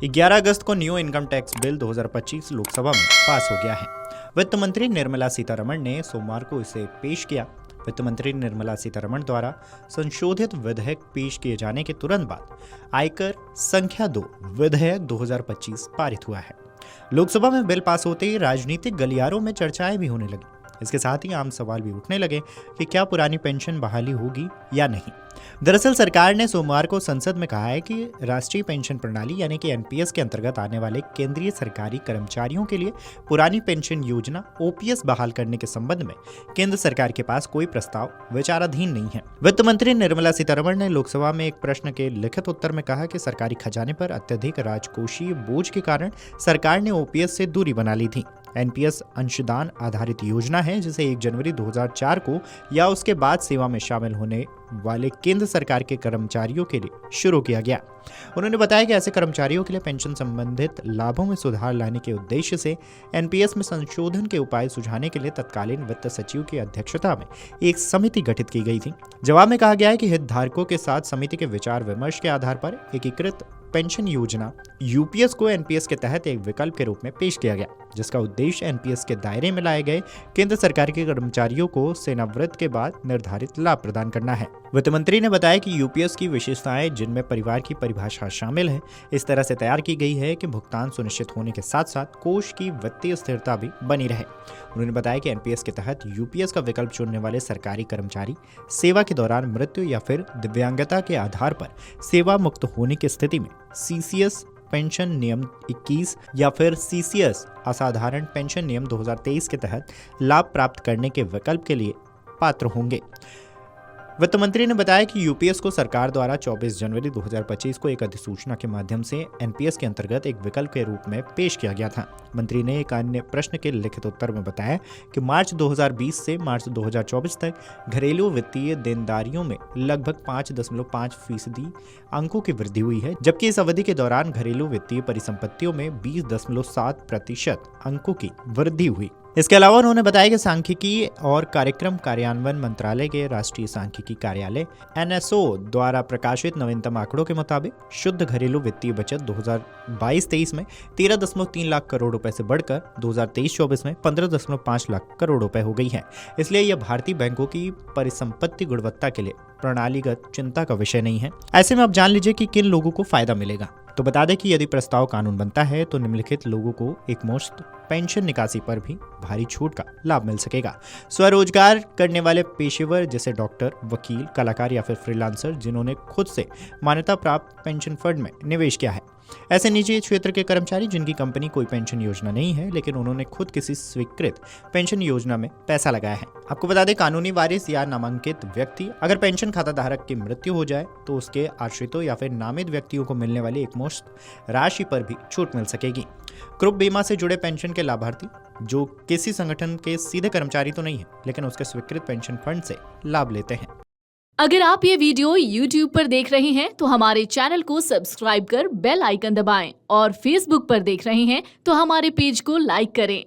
11 अगस्त को new income tax bill 2025 Lok Sabha में पास हो गया है। वित्त मंत्री निर्मला सीतारमण ने सोमवार को इसे पेश किया। वित्त मंत्री निर्मला सीतारमण द्वारा संशोधित विधेयक पेश किए जाने के तुरंत बाद आयकर संख्या 2 विधेयक 2025 पारित हुआ है। लोकसभा में बिल पास होते ही राजनीतिक गलियारों में चर्चाएं भी होने लगी। इसके साथ ही आम सवाल भी उठने लगे कि क्या पुरानी पेंशन बहाली होगी या नहीं। दरअसल सरकार ने सोमवार को संसद में कहा है कि राष्ट्रीय पेंशन प्रणाली यानी कि एनपीएस के अंतर्गत आने वाले केंद्रीय सरकारी कर्मचारियों के लिए पुरानी पेंशन योजना ओपीएस बहाल करने के संबंध में केंद्र सरकार के पास कोई प्रस्ताव विचाराधीन नहीं है। वित्त मंत्री निर्मला सीतारमण ने लोकसभा में एक प्रश्न के लिखित उत्तर में कहा कि सरकारी खजाने पर अत्यधिक राजकोषीय बोझ के कारण सरकार ने ओपीएस से दूरी बना ली थी। एनपीएस अंशदान आधारित योजना है जिसे 1 जनवरी 2004 को या उसके बाद सेवा में शामिल होने वाले केंद्र सरकार के कर्मचारियों के लिए शुरू किया गया। उन्होंने बताया कि ऐसे कर्मचारियों के लिए पेंशन संबंधित लाभों में सुधार लाने के उद्देश्य से एनपीएस में संशोधन के उपाय सुझाने के लिए तत्कालीन वित्त सचिव की अध्यक्षता में एक समिति गठित की गई थी। जवाब में कहा गया है कि हितधारकों के साथ समिति के विचार विमर्श के आधार पर एकीकृत पेंशन योजना यूपीएस को एनपीएस के तहत एक विकल्प के रूप में पेश किया गया, जिसका उद्देश्य एनपीएस के दायरे में लाए गए केंद्र सरकार के कर्मचारियों को सेवानिवृत्ति के बाद निर्धारित लाभ प्रदान करना है। वित्त मंत्री ने बताया कि यूपीएस की विशेषताएं, जिनमें परिवार की परिभाषा शामिल है, इस तरह से तैयार की गई है कि भुगतान सुनिश्चित होने के साथ साथ कोष की वित्तीय स्थिरता भी बनी रहे। उन्होंने बताया कि एनपीएस के तहत यूपीएस का विकल्प चुनने वाले सरकारी कर्मचारी सेवा के दौरान मृत्यु या फिर दिव्यांगता के आधार पर सेवा मुक्त होने की स्थिति में सीसीएस पेंशन नियम 21 या फिर सीसीएस असाधारण पेंशन नियम 2023 के तहत लाभ प्राप्त करने के विकल्प के लिए पात्र होंगे। वित्त मंत्री ने बताया कि यूपीएस को सरकार द्वारा 24 जनवरी 2025 को एक अधिसूचना के माध्यम से एनपीएस के अंतर्गत एक विकल्प के रूप में पेश किया गया था। मंत्री ने एक अन्य प्रश्न के लिखित उत्तर में बताया कि मार्च 2020 से मार्च 2024 तक घरेलू वित्तीय देनदारियों में लगभग 5.5% अंकों की वृद्धि हुई है, जबकि इस अवधि के दौरान घरेलू वित्तीय परिसंपत्तियों में 20.7% अंकों की वृद्धि हुई। इसके अलावा उन्होंने बताया कि सांख्यिकी और कार्यक्रम कार्यान्वयन मंत्रालय के राष्ट्रीय सांख्यिकी कार्यालय एनएसओ द्वारा प्रकाशित नवीनतम आंकड़ों के मुताबिक शुद्ध घरेलू वित्तीय बचत 2022-23 में 13.3 लाख करोड़ रुपए से बढ़कर 2023-24 में 15.5 लाख करोड़ रुपए हो गई है। इसलिए यह भारतीय बैंकों की परिसंपत्ति गुणवत्ता के लिए प्रणालीगत चिंता का विषय नहीं है। ऐसे में आप जान लीजिए कि किन लोगों को फायदा मिलेगा। तो बता दें कि यदि प्रस्ताव कानून बनता है तो निम्नलिखित लोगों को एकमुश्त पेंशन निकासी पर भी भारी छूट का लाभ मिल सकेगा। स्वरोजगार करने वाले पेशेवर जैसे डॉक्टर, वकील, कलाकार या फिर फ्रीलांसर जिन्होंने खुद से मान्यता प्राप्त पेंशन फंड में निवेश किया है। ऐसे निजी क्षेत्र के कर्मचारी जिनकी कंपनी कोई पेंशन योजना नहीं है लेकिन उन्होंने खुद किसी स्वीकृत पेंशन योजना में पैसा लगाया है। आपको बता दें, कानूनी वारिस या नामांकित व्यक्ति अगर पेंशन खाता धारक की मृत्यु हो जाए तो उसके आश्रितों या फिर नामित व्यक्तियों को मिलने वाली एकमुश्त राशि पर भी छूट मिल सकेगी। ग्रुप बीमा से जुड़े पेंशन के लाभार्थी जो किसी संगठन के सीधे कर्मचारी तो नहीं है लेकिन उसके स्वीकृत पेंशन फंड से लाभ लेते हैं। अगर आप ये वीडियो YouTube पर देख रहे हैं तो हमारे चैनल को सब्सक्राइब कर बेल आइकन दबाएं और Facebook पर देख रहे हैं तो हमारे पेज को लाइक करें।